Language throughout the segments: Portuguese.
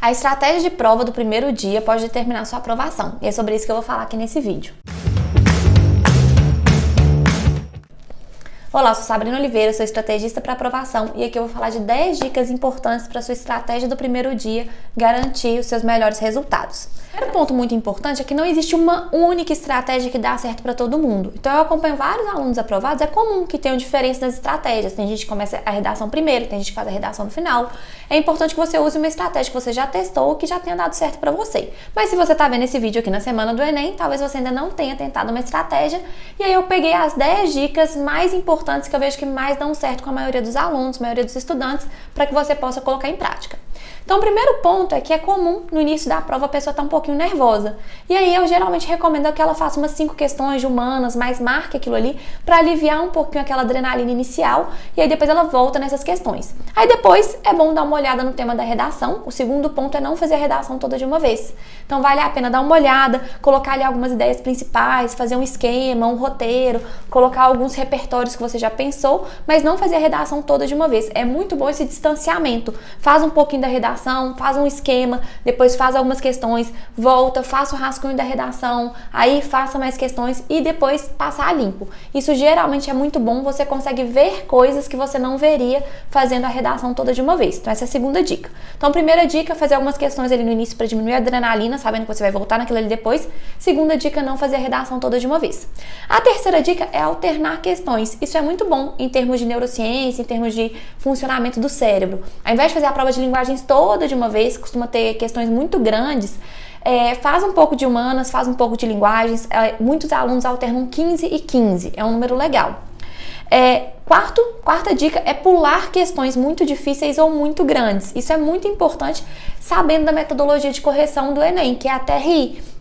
A estratégia de prova do primeiro dia pode determinar sua aprovação, e é sobre isso que eu vou falar aqui nesse vídeo. Olá, eu sou Sabrina Oliveira, sou estrategista para aprovação e aqui eu vou falar de 10 dicas importantes para sua estratégia do primeiro dia garantir os seus melhores resultados. O primeiro ponto muito importante é que não existe uma única estratégia que dá certo para todo mundo. Então eu acompanho vários alunos aprovados, é comum que tenham diferença nas estratégias. Tem gente que começa a redação primeiro, tem gente que faz a redação no final. É importante que você use uma estratégia que você já testou ou que já tenha dado certo para você. Mas se você está vendo esse vídeo aqui na semana do Enem, talvez você ainda não tenha tentado uma estratégia. E aí eu peguei as 10 dicas mais importantes que eu vejo que mais dão certo com a maioria dos alunos, a maioria dos estudantes, para que você possa colocar em prática. Então, o primeiro ponto é que é comum no início da prova a pessoa estar um pouquinho nervosa. E aí eu geralmente recomendo que ela faça umas 5 questões de humanas, mas marque aquilo ali para aliviar um pouquinho aquela adrenalina inicial e aí depois ela volta nessas questões. Aí depois é bom dar uma olhada no tema da redação. O segundo ponto é não fazer a redação toda de uma vez. Então vale a pena dar uma olhada, colocar ali algumas ideias principais, fazer um esquema, um roteiro, colocar alguns repertórios que você já pensou, mas não fazer a redação toda de uma vez. É muito bom esse distanciamento. Faz um pouquinho da redação, faz um esquema, depois faz algumas questões, volta, faça o rascunho da redação, aí faça mais questões e depois passa a limpo. Isso geralmente é muito bom, você consegue ver coisas que você não veria fazendo a redação toda de uma vez. Então essa é a segunda dica. Então primeira dica, fazer algumas questões ali no início para diminuir a adrenalina, sabendo que você vai voltar naquilo ali depois. Segunda dica, não fazer a redação toda de uma vez. A terceira dica é alternar questões. Isso é muito bom em termos de neurociência, em termos de funcionamento do cérebro. Ao invés de fazer a prova de linguagens toda de uma vez, costuma ter questões muito grandes, faz um pouco de humanas, faz um pouco de linguagens. Muitos alunos alternam 15 e 15, é um número legal. Quarta dica é pular questões muito difíceis ou muito grandes. Isso é muito importante, sabendo da metodologia de correção do Enem, que é a TRI,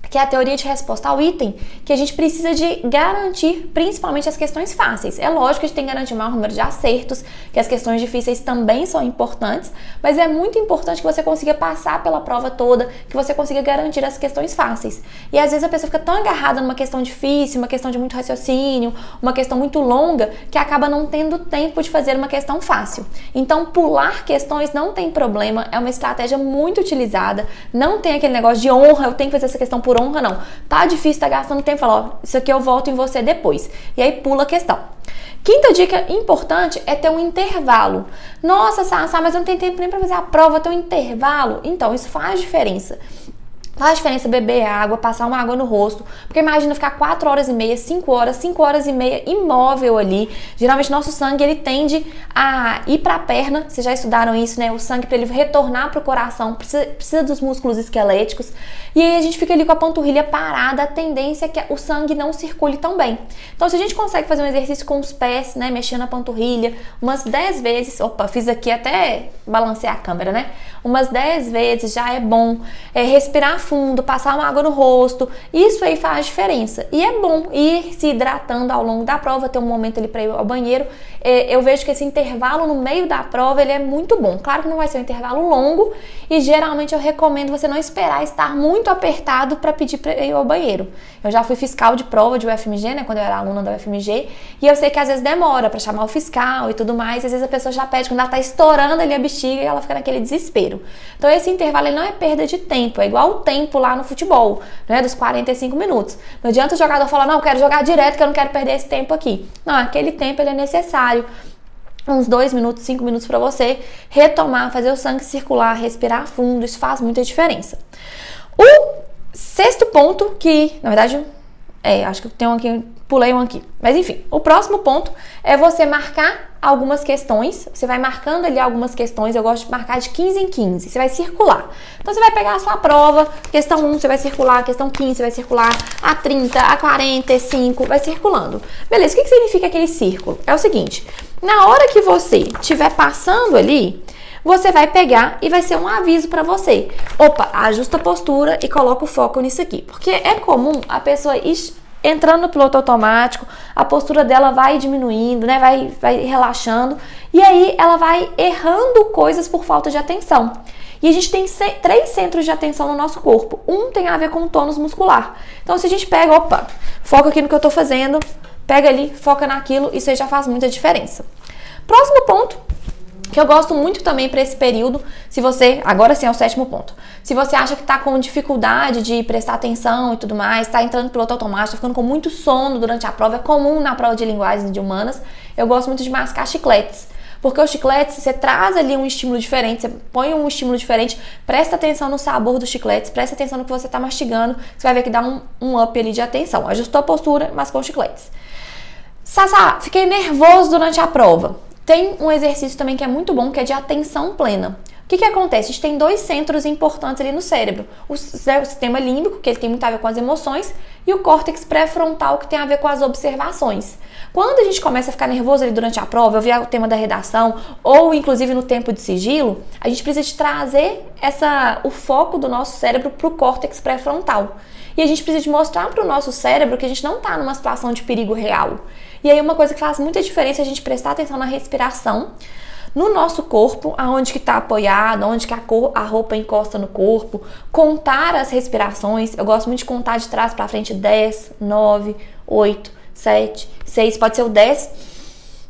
que é a teoria de resposta ao item, que a gente precisa de garantir principalmente as questões fáceis. É lógico que a gente tem que garantir o maior número de acertos, que as questões difíceis também são importantes, mas é muito importante que você consiga passar pela prova toda, que você consiga garantir as questões fáceis. E às vezes a pessoa fica tão agarrada numa questão difícil, uma questão de muito raciocínio, uma questão muito longa, que acaba não tendo tempo de fazer uma questão fácil. Então, pular questões não tem problema, é uma estratégia muito utilizada, não tem aquele negócio de honra, eu tenho que fazer essa questão por honra, não. Tá difícil, tá gastando tempo, fala, ó, isso aqui eu volto em você depois. E aí pula a questão. Quinta dica importante é ter um intervalo. Nossa, Sassá, mas eu não tenho tempo nem pra fazer a prova, ter um intervalo. Então, isso faz diferença. Faz diferença beber água, passar uma água no rosto, porque imagina ficar 4 horas e meia, 5 horas e meia imóvel ali. Geralmente nosso sangue ele tende a ir para a perna, vocês já estudaram isso, né? O sangue para ele retornar para o coração precisa dos músculos esqueléticos e aí a gente fica ali com a panturrilha parada, a tendência é que o sangue não circule tão bem. Então se a gente consegue fazer um exercício com os pés, né, mexendo a panturrilha umas 10 vezes, opa, fiz aqui até balancear a câmera, né? Umas 10 vezes já é bom. Respirar fundo, passar uma água no rosto, isso aí faz diferença. E é bom ir se hidratando ao longo da prova, ter um momento ali para ir ao banheiro. Eu vejo que esse intervalo no meio da prova, ele é muito bom. Claro que não vai ser um intervalo longo e geralmente eu recomendo você não esperar estar muito apertado para pedir para ir ao banheiro. Eu já fui fiscal de prova de UFMG, né, quando eu era aluna da UFMG, e eu sei que às vezes demora para chamar o fiscal e tudo mais, às vezes a pessoa já pede quando ela tá estourando ali a bexiga e ela fica naquele desespero. Então esse intervalo ele não é perda de tempo, é igual o tempo lá no futebol, né, dos 45 minutos. Não adianta o jogador falar, não, eu quero jogar direto que eu não quero perder esse tempo aqui. Não, aquele tempo ele é necessário. Uns 2 minutos, 5 minutos para você retomar, fazer o sangue circular, respirar fundo, isso faz muita diferença. O sexto ponto, que na verdade, acho que tem um aqui, pulei um aqui, mas enfim, o próximo ponto é você marcar algumas questões, você vai marcando ali algumas questões, eu gosto de marcar de 15 em 15, você vai circular. Então você vai pegar a sua prova, questão 1 você vai circular, questão 15 você vai circular, a 30, a 45, vai circulando. Beleza, o que significa aquele círculo? É o seguinte, na hora que você estiver passando ali, você vai pegar e vai ser um aviso para você. Opa, ajusta a postura e coloca o foco nisso aqui. Porque é comum a pessoa entrando no piloto automático, a postura dela vai diminuindo, né? Vai relaxando. E aí ela vai errando coisas por falta de atenção. E a gente tem 3 centros de atenção no nosso corpo. Um tem a ver com o tônus muscular. Então se a gente pega, opa, foca aqui no que eu tô fazendo, pega ali, foca naquilo, isso aí já faz muita diferença. Próximo ponto Que eu gosto muito também para esse período, se você, agora sim é o 7º ponto, se você acha que tá com dificuldade de prestar atenção e tudo mais, tá entrando no piloto automático, tá ficando com muito sono durante a prova, é comum na prova de linguagens de humanas, eu gosto muito de mascar chicletes. Porque os chicletes, você traz ali um estímulo diferente, você põe um estímulo diferente, presta atenção no sabor dos chicletes, presta atenção no que você tá mastigando, você vai ver que dá um up ali de atenção. Ajustou a postura, mascou os chicletes. Sassá, fiquei nervoso durante a prova. Tem um exercício também que é muito bom, que é de atenção plena. O que acontece? A gente tem 2 centros importantes ali no cérebro. O sistema límbico, que ele tem muito a ver com as emoções, e o córtex pré-frontal, que tem a ver com as observações. Quando a gente começa a ficar nervoso ali durante a prova, eu vi o tema da redação, ou inclusive no tempo de sigilo, a gente precisa de trazer o foco do nosso cérebro para o córtex pré-frontal. E a gente precisa de mostrar para o nosso cérebro que a gente não está numa situação de perigo real. E aí uma coisa que faz muita diferença é a gente prestar atenção na respiração, no nosso corpo, aonde que está apoiado, onde que a roupa encosta no corpo, contar as respirações. Eu gosto muito de contar de trás para frente: 10, 9, 8, 7, 6. Pode ser o 10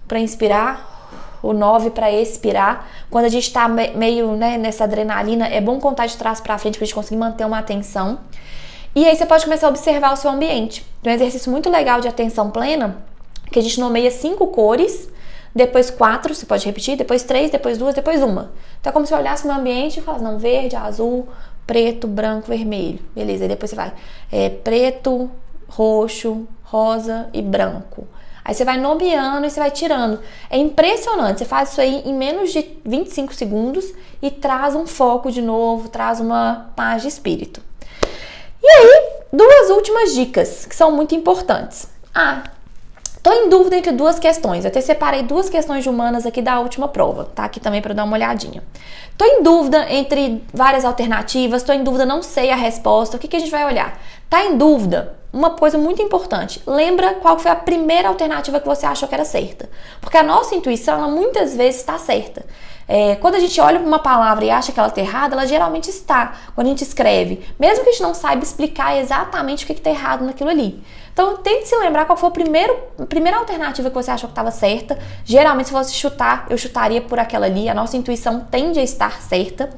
para inspirar, o 9 para expirar. Quando a gente está meio nessa adrenalina, é bom contar de trás para frente para a gente conseguir manter uma atenção. E aí você pode começar a observar o seu ambiente. Tem um exercício muito legal de atenção plena, que a gente nomeia 5 cores, depois 4, você pode repetir, depois 3, depois 2, depois 1. Então é como se eu olhasse no ambiente e falasse, não, verde, azul, preto, branco, vermelho. Beleza, aí depois você vai preto, roxo, rosa e branco. Aí você vai nomeando e você vai tirando. É impressionante, você faz isso aí em menos de 25 segundos e traz um foco de novo, traz uma paz de espírito. E aí, 2 últimas dicas que são muito importantes. Tô em dúvida entre 2 questões. Eu até separei 2 questões de humanas aqui da última prova, tá? Aqui também para dar uma olhadinha. Tô em dúvida entre várias alternativas, tô em dúvida, não sei a resposta. O que a gente vai olhar? Tá em dúvida? Uma coisa muito importante, lembra qual foi a primeira alternativa que você achou que era certa. Porque a nossa intuição, ela muitas vezes está certa. Quando a gente olha para uma palavra e acha que ela está errada, ela geralmente está, quando a gente escreve. Mesmo que a gente não saiba explicar exatamente o que está errado naquilo ali. Então, tente se lembrar qual foi a primeira alternativa que você achou que estava certa. Geralmente, se fosse chutar, eu chutaria por aquela ali. A nossa intuição tende a estar certa.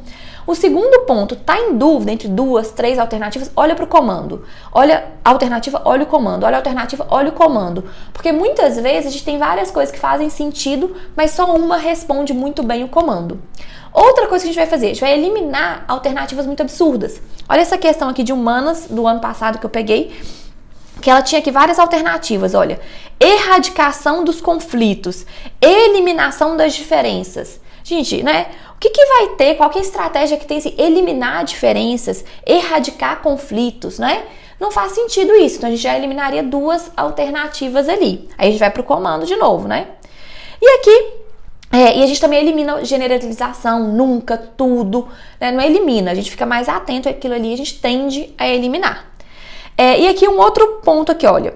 O segundo ponto, tá em dúvida entre 2, 3 alternativas, olha para o comando. Olha a alternativa, olha o comando. Olha a alternativa, olha o comando. Porque muitas vezes a gente tem várias coisas que fazem sentido, mas só uma responde muito bem o comando. Outra coisa que a gente vai fazer, a gente vai eliminar alternativas muito absurdas. Olha essa questão aqui de humanas do ano passado que eu peguei, que ela tinha aqui várias alternativas, olha. Erradicação dos conflitos, eliminação das diferenças. Gente, né? O que vai ter, qual que é a estratégia que tem se eliminar diferenças, erradicar conflitos, né? Não faz sentido isso, então a gente já eliminaria 2 alternativas ali. Aí a gente vai pro comando de novo, né? E aqui, e a gente também elimina generalização, nunca, tudo, né? Não elimina, a gente fica mais atento àquilo ali, a gente tende a eliminar. E aqui um outro ponto aqui, olha,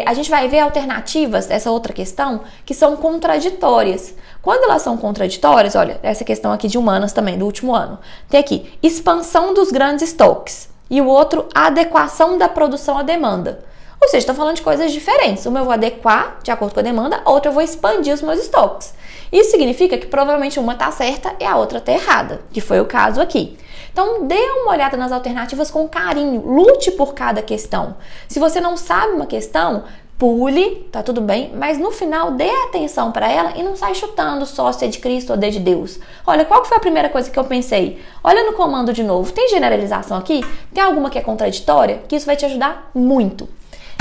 a gente vai ver alternativas, essa outra questão, que são contraditórias. Quando elas são contraditórias, olha, essa questão aqui de humanas também, do último ano, tem aqui, expansão dos grandes estoques, e o outro, adequação da produção à demanda. Ou seja, estão falando de coisas diferentes. Uma eu vou adequar de acordo com a demanda, a outra eu vou expandir os meus estoques. Isso significa que provavelmente uma está certa e a outra está errada, que foi o caso aqui. Então, dê uma olhada nas alternativas com carinho, lute por cada questão. Se você não sabe uma questão, pule, tá tudo bem, mas no final dê atenção para ela e não sai chutando só se é de Cristo ou de Deus. Olha, qual foi a primeira coisa que eu pensei? Olha no comando de novo, tem generalização aqui? Tem alguma que é contraditória? Que isso vai te ajudar muito.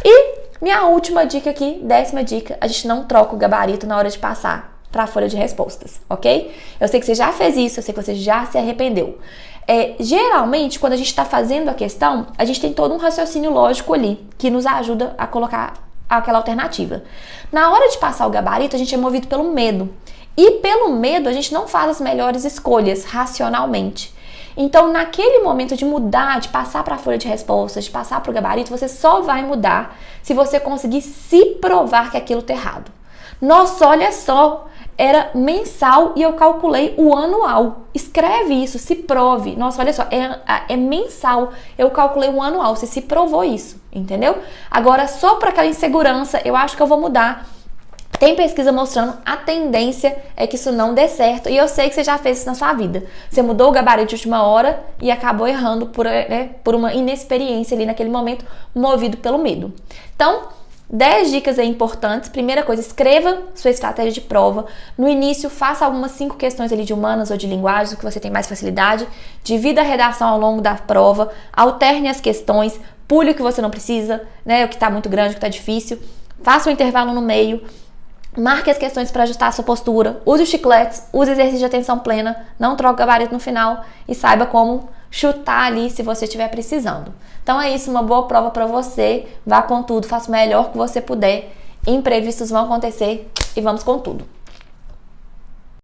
E minha última dica aqui, 10ª dica, a gente não troca o gabarito na hora de passar para a folha de respostas, ok? Eu sei que você já fez isso, eu sei que você já se arrependeu. Geralmente, quando a gente está fazendo a questão, a gente tem todo um raciocínio lógico ali, que nos ajuda a colocar aquela alternativa. Na hora de passar o gabarito, a gente é movido pelo medo. E pelo medo, a gente não faz as melhores escolhas racionalmente. Então, naquele momento de mudar, de passar para a folha de respostas, de passar para o gabarito, você só vai mudar se você conseguir se provar que aquilo está errado. Nossa, olha só, era mensal e eu calculei o anual. Escreve isso, se prove. Nossa, olha só, é mensal, eu calculei o anual, você se provou isso, entendeu? Agora, só para aquela insegurança, eu acho que eu vou mudar. Tem pesquisa mostrando a tendência é que isso não dê certo. E eu sei que você já fez isso na sua vida. Você mudou o gabarito de última hora e acabou errando por uma inexperiência ali naquele momento, movido pelo medo. Então, 10 dicas aí importantes. Primeira coisa, escreva sua estratégia de prova. No início, faça algumas 5 questões ali de humanas ou de linguagens, o que você tem mais facilidade. Divida a redação ao longo da prova. Alterne as questões. Pule o que você não precisa, né? O que está muito grande, o que está difícil. Faça um intervalo no meio. Marque as questões para ajustar a sua postura, use os chicletes, use exercício de atenção plena, não troque o gabarito no final e saiba como chutar ali se você estiver precisando. Então é isso, uma boa prova para você, vá com tudo, faça o melhor que você puder, imprevistos vão acontecer e vamos com tudo.